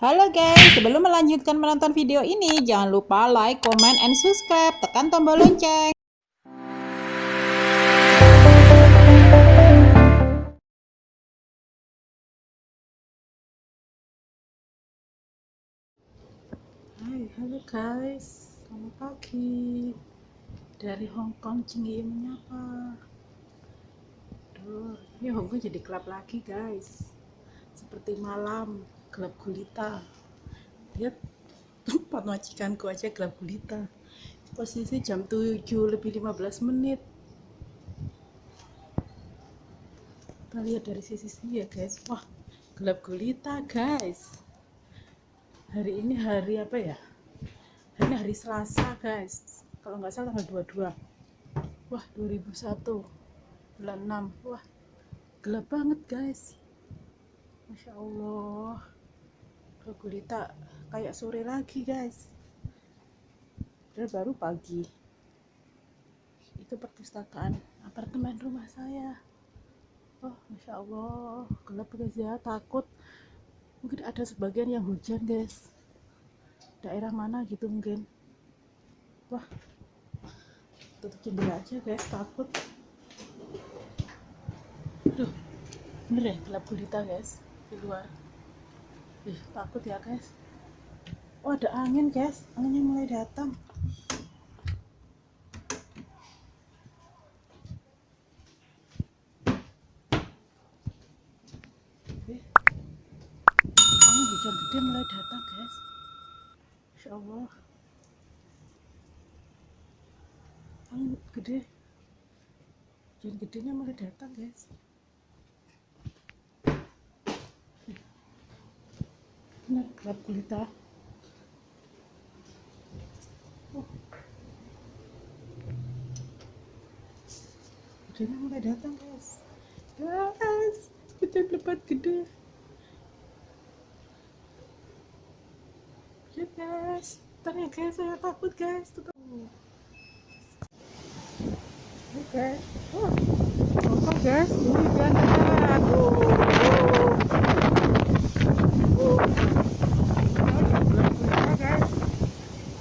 Halo guys, sebelum melanjutkan menonton video ini, jangan lupa like, comment, and subscribe. Tekan tombol lonceng. Halo guys, selamat pagi. Dari Hongkong, menyapa. Aduh, ini Hongkong jadi gelap lagi guys. Seperti malam, gelap gulita. Lihat tempat majikanku aja gelap gulita. Posisi jam 7 lebih 15 menit. Kita lihat dari sisi sini ya guys. Wah, gelap gulita guys. Hari ini hari apa ya? Hari ini hari Selasa guys. Kalau nggak salah tanggal 22. Wah, 2001 bulan 6. Wah, gelap banget guys. Masya Allah. Gelap gulita kayak sore lagi guys. Dan baru pagi. Itu perpustakaan apartemen rumah saya. Oh, Masya Allah. Gelap guys ya, takut. Mungkin ada sebagian yang hujan guys. Daerah mana gitu mungkin. Wah, tutup jendela aja guys, takut. Aduh, bener ya gelap gulita guys di luar. Takut ya guys. Oh, ada angin guys, anginnya mulai datang. Angin hujan gede mulai datang guys. Insya Allah. Angin gede. Hujan gedenya mulai datang guys. Benar gelap gulita. Hujannya mulai datang guys. Guys, hujan lebat gede. Ya guys, ntar ya guys, saya takut guys. Tuh. Oke guys, wah, apa guys, ini hujan. Aduh. Guys,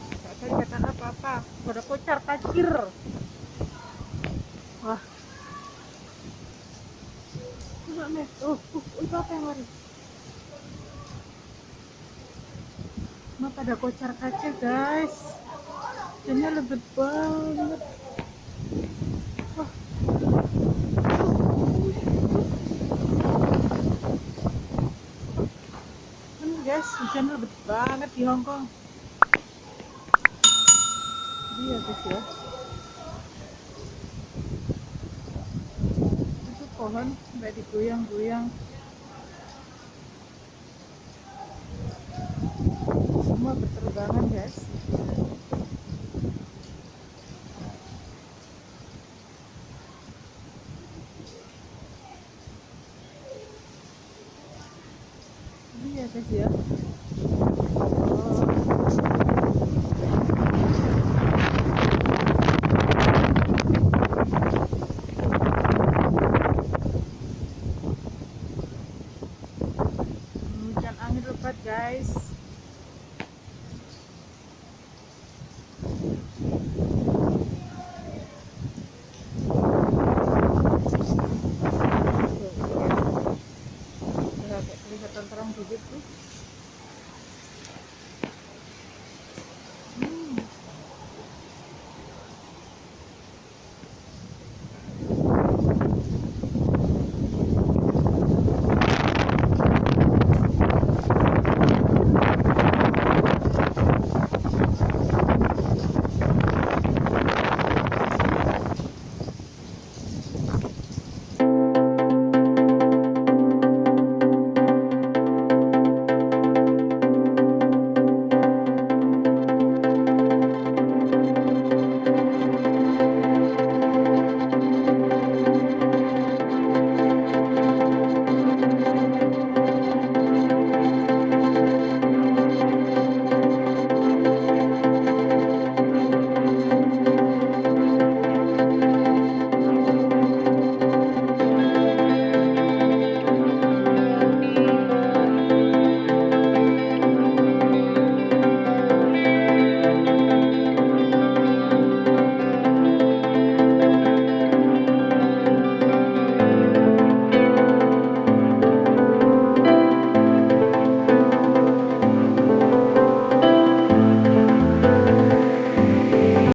gak ada kelihatan apa-apa. Ada kocar kacir. Wah. Enggak nih. Itu apa yang lari? Kenapa ada kocar kacir guys? Hujannya lebat banget. Wah. Ini guys, hujan lebat banget di Hongkong. Iya guys ya. Itu pohon sampai digoyang-goyang. Semua berterbangan guys. Iya guys ya. Hujan angin lebat guys.